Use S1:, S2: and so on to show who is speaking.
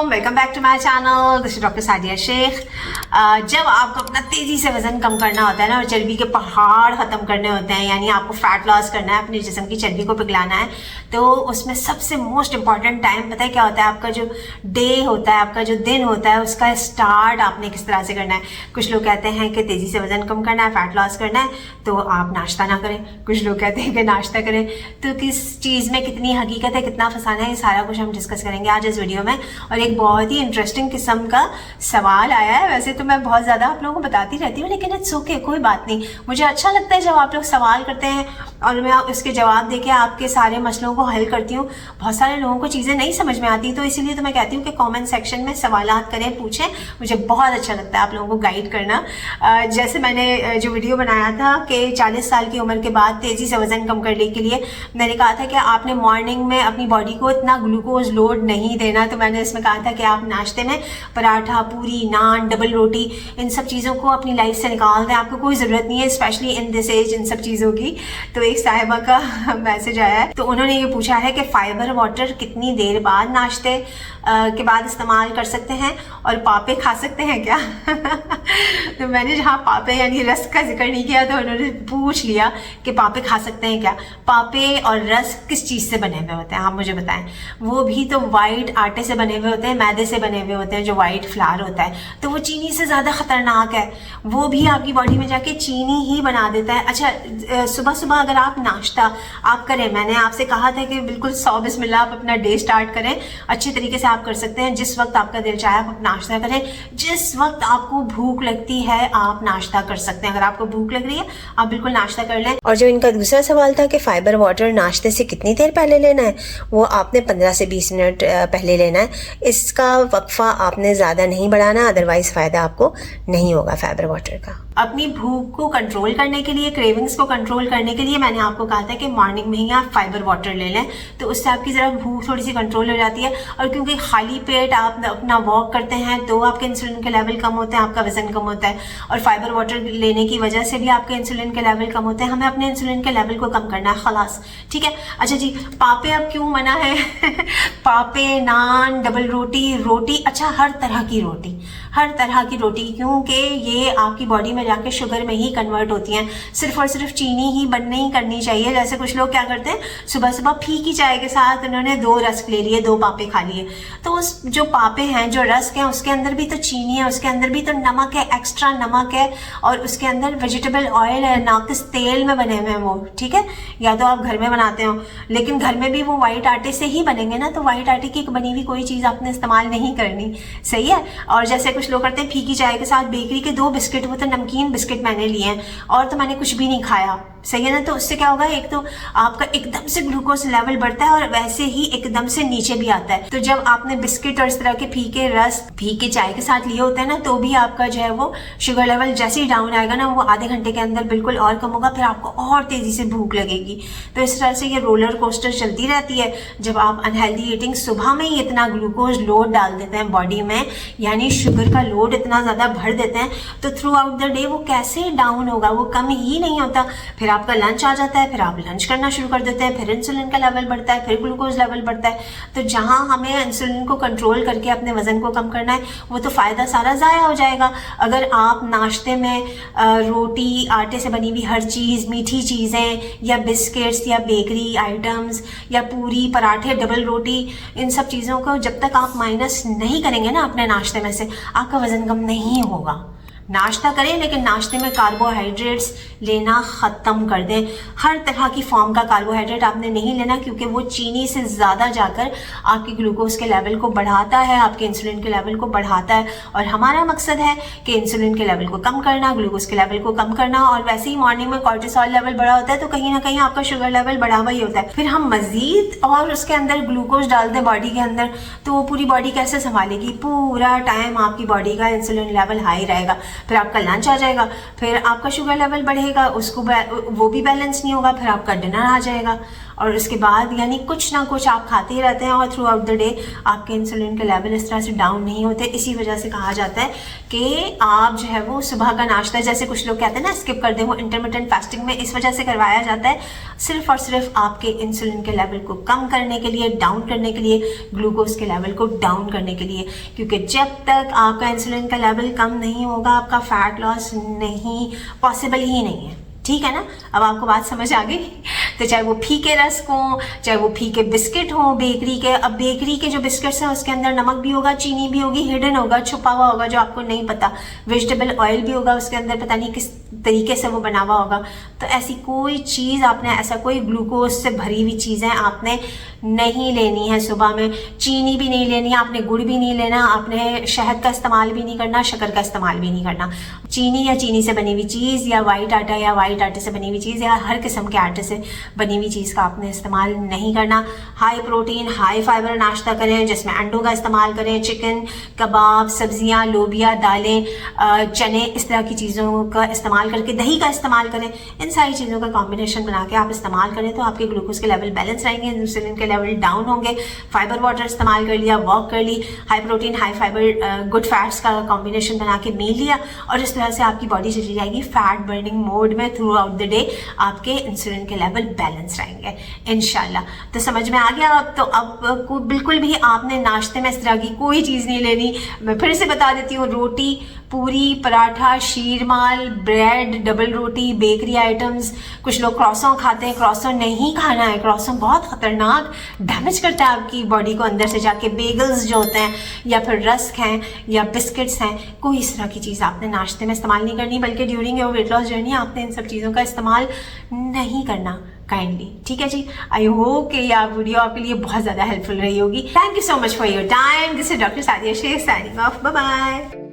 S1: Welcome back to my channel, this is doctor Sadia Shaikh. जब आपको अपना तेजी से वजन कम करना होता है ना और चर्बी के पहाड़ खत्म करने होते हैं, यानी आपको फैट लॉस करना है, अपने जिस्म की चर्बी को पिघलाना है, तो उसमें सबसे मोस्ट इंपॉर्टेंट टाइम पता है क्या होता है? आपका जो डे होता है, आपका जो दिन होता है, उसका स्टार्ट आपने किस तरह से करना है। कुछ लोग कहते हैं कि तेजी से वजन कम करना है, फैट लॉस करना है, तो आप नाश्ता ना करें। कुछ लोग कहते हैं कि नाश्ता करें। तो किस चीज़ में कितनी हकीकत है, कितना फसाना है, ये सारा कुछ हम डिस्कस करेंगे आज इस वीडियो में। और एक बहुत ही इंटरेस्टिंग किस्म का सवाल आया है। वैसे तो मैं बहुत ज़्यादा आप लोगों को बताती रहती हूँ, लेकिन इट्स ओके, कोई बात नहीं। मुझे अच्छा लगता है जब आप लोग सवाल करते हैं और मैं उसके जवाब देके आपके सारे मसलों को हल करती हूँ। बहुत सारे लोगों को चीज़ें नहीं समझ में आती, तो इसीलिए तो मैं कहती हूँ कि कमेंट सेक्शन में सवालात करें, पूछें। मुझे बहुत अच्छा लगता है आप लोगों को गाइड करना। जैसे मैंने जो वीडियो बनाया था कि 40 साल की उम्र के बाद तेज़ी से वज़न कम करने के लिए मैंने कहा था कि आपने मॉर्निंग में अपनी बॉडी को इतना ग्लूकोज लोड नहीं देना। तो मैंने इसमें कहा था कि आप नाश्ते में पराठा, पूरी, नान, डबल रोटी, इन सब चीज़ों को अपनी लाइफ से निकाल दें। आपको कोई ज़रूरत नहीं है, स्पेशली इन दिस एज, इन सब चीज़ों की। तो एक साहिबा का मैसेज आया है, तो उन्होंने ये पूछा है कि फाइबर वाटर कितनी देर बाद नाश्ते के बाद इस्तेमाल कर सकते हैं और पापे खा सकते हैं क्या? तो मैंने जहाँ पापे यानी रस का जिक्र नहीं किया, तो उन्होंने पूछ लिया कि पापे खा सकते हैं क्या। पापे और रस किस चीज़ से बने हुए होते हैं, आप मुझे बताएं। वो भी तो वाइट आटे से बने हुए होते हैं, मैदे से बने हुए होते हैं, जो वाइट फ्लावर होता है। तो वो चीनी से ज़्यादा ख़तरनाक है, वो भी आपकी बॉडी में जाके चीनी ही बना देता है। अच्छा, सुबह सुबह अगर आप नाश्ता आप करें, मैंने आपसे कहा था कि बिल्कुल 100 बिस्मिल्लाह आप अपना डे स्टार्ट करें। अच्छी तरीके से आप कर सकते हैं। जिस वक्त आपका दिल चाहे आप नाश्ता करें, जिस वक्त आपको भूख लगती है आप नाश्ता कर सकते हैं। अगर आपको भूख लग रही है आप बिल्कुल नाश्ता कर लें। और जो इनका दूसरा सवाल था कि फाइबर वाटर नाश्ते से कितनी देर पहले लेना है, वो आपने 15 से 20 मिनट पहले लेना है। इसका वक्फा आपने ज़्यादा नहीं बढ़ाना, अदरवाइज फ़ायदा आपको नहीं होगा फाइबर वाटर का। अपनी भूख को कंट्रोल करने के लिए, क्रेविंग्स को कंट्रोल करने के लिए मैंने आपको कहा था कि मॉर्निंग में ही आप फाइबर वाटर ले लें, तो उससे आपकी ज़रा भूख थोड़ी सी कंट्रोल हो जाती है। और क्योंकि खाली पेट आप अपना वॉक करते हैं तो आपके इंसुलिन के लेवल कम होते हैं, आपका वजन कम होता है। और फाइबर वाटर लेने की वजह से भी आपके इंसुलिन के लेवल कम होते हैं। हमें अपने इंसुलिन के लेवल को कम करना है, खलास, ठीक है। अच्छा जी, पापे अब क्यों मना है? पापे, नान, डबल रोटी, रोटी, अच्छा हर तरह की रोटी, हर तरह की रोटी, क्योंकि ये आपकी बॉडी में जाके शुगर में ही कन्वर्ट होती हैं। सिर्फ और सिर्फ चीनी ही बंद नहीं करनी चाहिए। जैसे कुछ लोग क्या करते हैं, सुबह सुबह फीकी चाय के साथ उन्होंने 2 रस्क ले लिए, 2 पापे खा लिए। तो उस जो पापे हैं, जो रस्क हैं, उसके अंदर भी तो चीनी है, उसके अंदर भी तो नमक है, एक्स्ट्रा नमक है, और उसके अंदर वेजिटेबल ऑयल है, नाकिस तेल में बने हुए हैं वो, ठीक है। या तो आप घर में बनाते हो, लेकिन घर में भी वो वाइट आटे से ही बनेंगे ना, तो वाइट आटे की बनी हुई कोई चीज़ आपने इस्तेमाल नहीं करनी, सही है। और जैसे कुछ लोग करते हैं फीकी चाय के साथ बेकरी के 2 बिस्किट, वो तो नमकीन बिस्किट मैंने लिए हैं और तो मैंने कुछ भी नहीं खाया, सही है ना। तो उससे क्या होगा, एक तो आपका एकदम से ग्लूकोज लेवल बढ़ता है और वैसे ही एकदम से नीचे भी आता है। तो जब आपने बिस्किट और इस तरह के फीके रस फीके चाय के साथ लिए होते हैं ना, तो भी आपका जो है वो शुगर लेवल जैसे ही डाउन आएगा ना, वो आधे घंटे के अंदर बिल्कुल और कम होगा, फिर आपको और तेजी से भूख लगेगी। तो इस तरह से ये रोलर कोस्टर चलती रहती है। जब आप अनहेल्दी ईटिंग सुबह में ही इतना ग्लूकोज लोड डाल देते हैं बॉडी में, यानी शुगर का लोड इतना ज़्यादा भर देते हैं, तो थ्रू आउट द डे वो कैसे डाउन होगा, वो कम ही नहीं होता। फिर आपका लंच आ जाता है, फिर आप लंच करना शुरू कर देते हैं, फिर इंसुलिन का लेवल बढ़ता है, फिर ग्लूकोज लेवल बढ़ता है। तो जहां हमें इंसुलिन को कंट्रोल करके अपने वजन को कम करना है, वो तो फ़ायदा सारा ज़ाया हो जाएगा। अगर आप नाश्ते में रोटी, आटे से बनी हुई हर चीज़, मीठी चीज़ें या बिस्किट्स या बेकरी आइटम्स या पूरी, पराठे, डबल रोटी, इन सब चीज़ों को जब तक आप माइनस नहीं करेंगे ना अपने नाश्ते में से, आपका वजन कम नहीं होगा। नाश्ता करें, लेकिन नाश्ते में कार्बोहाइड्रेट्स लेना ख़त्म कर दें। हर तरह की फॉर्म का कार्बोहाइड्रेट आपने नहीं लेना, क्योंकि वो चीनी से ज़्यादा जाकर आपके ग्लूकोज के लेवल को बढ़ाता है, आपके इंसुलिन के लेवल को बढ़ाता है। और हमारा मकसद है कि इंसुलिन के लेवल को कम करना, ग्लूकोज के लेवल को कम करना। और वैसे ही मॉर्निंग में कॉर्टिसोल लेवल बढ़ा होता है, तो कहीं ना कहीं आपका शुगर लेवल बढ़ा हुआ ही होता है। फिर हम मज़ीद और उसके अंदर ग्लूकोज डाल दें बॉडी के अंदर, तो वो पूरी बॉडी कैसे संभालेगी? पूरा टाइम आपकी बॉडी का इंसुलिन लेवल हाई रहेगा। फिर आपका लंच आ जाएगा, फिर आपका शुगर लेवल बढ़ेगा, उसको वो भी बैलेंस नहीं होगा, फिर आपका डिनर आ जाएगा, और उसके बाद यानी कुछ ना कुछ आप खाते ही रहते हैं और थ्रू आउट द डे आपके इंसुलिन के लेवल इस तरह से डाउन नहीं होते। इसी वजह से कहा जाता है कि आप जो है वो सुबह का नाश्ता, जैसे कुछ लोग कहते हैं ना स्किप कर दें, वो इंटरमिटेंट फास्टिंग में इस वजह से करवाया जाता है, सिर्फ और सिर्फ आपके इंसुलिन के लेवल को कम करने के लिए, डाउन करने के लिए, ग्लूकोज के लेवल को डाउन करने के लिए। क्योंकि जब तक आपका इंसुलिन का लेवल कम नहीं होगा आपका फैट लॉस नहीं पॉसिबल ही नहीं है। ठीक है ना, अब आपको बात समझ आ गई। तो चाहे वो फीके रस्क हो, चाहे वो फीके बिस्किट हो बेकरी के, अब बेकरी के जो बिस्किट्स हैं उसके अंदर नमक भी होगा, चीनी भी होगी, हिडन होगा, छुपा हुआ होगा जो आपको नहीं पता, वेजिटेबल ऑयल भी होगा उसके अंदर, पता नहीं किस तरीके से वो बना हुआ होगा। तो ऐसी कोई चीज़ आपने, ऐसा कोई ग्लूकोज से भरी हुई चीज़ें आपने नहीं लेनी है सुबह में। चीनी भी नहीं लेनी है आपने, गुड़ भी नहीं लेना आपने, शहद का इस्तेमाल भी नहीं करना, शक्कर का इस्तेमाल भी नहीं करना। चीनी या चीनी से बनी हुई चीज़ या वाइट आटा या वाइट आटे से बनी हुई चीज़ या हर किस्म के आटे से बनी हुई चीज़ का आपने इस्तेमाल नहीं करना। हाई प्रोटीन हाई फाइबर नाश्ता करें जिसमें अंडों का इस्तेमाल करें, चिकन, कबाब, सब्जियां, लोबिया, दालें, चने, इस तरह की चीज़ों का इस्तेमाल करके, दही का इस्तेमाल करें। इन सारी चीज़ों का कॉम्बिनेशन बना के आप इस्तेमाल करें तो आपके ग्लूकोज के लेवल बैलेंस रहेंगे, इंसुलिन के लेवल डाउन होंगे। फाइबर वाटर इस्तेमाल कर लिया, वॉक कर ली, high protein high fibre good fats का कॉम्बिनेशन बना के मील लिया, और इस तरह से आपकी बॉडी चली जाएगी फैट बर्निंग मोड में। थ्रू आउट द डे आपके इंसुलिन के लेवल बैलेंस रहेंगे इंशाल्लाह। तो समझ में आ गया अब? तो अब बिल्कुल भी आपने नाश्ते में इस तरह की कोई चीज़ नहीं लेनी। मैं फिर से बता देती हूँ, रोटी, पूरी, पराठा, शीरमाल, ब्रेड, डबल रोटी, बेकरी आइटम्स, कुछ लोग क्रॉसों खाते हैं, क्रॉसों नहीं खाना है, क्रॉसों बहुत ख़तरनाक डैमेज करता है आपकी बॉडी को अंदर से जाके। बेगल्स जो होते हैं या फिर रस्क हैं या बिस्किट्स हैं, कोई इस तरह की चीज़ आपने नाश्ते में इस्तेमाल नहीं करनी, बल्कि during your weight loss journey आपने इन सब चीज़ों का इस्तेमाल नहीं करना काइंडली। ठीक है जी, आई होप कि यह वीडियो आपके लिए बहुत ज़्यादा हेल्पफुल रही होगी। Thank you so much for your time. This is doctor Sadia Shaikh signing off. Bye bye.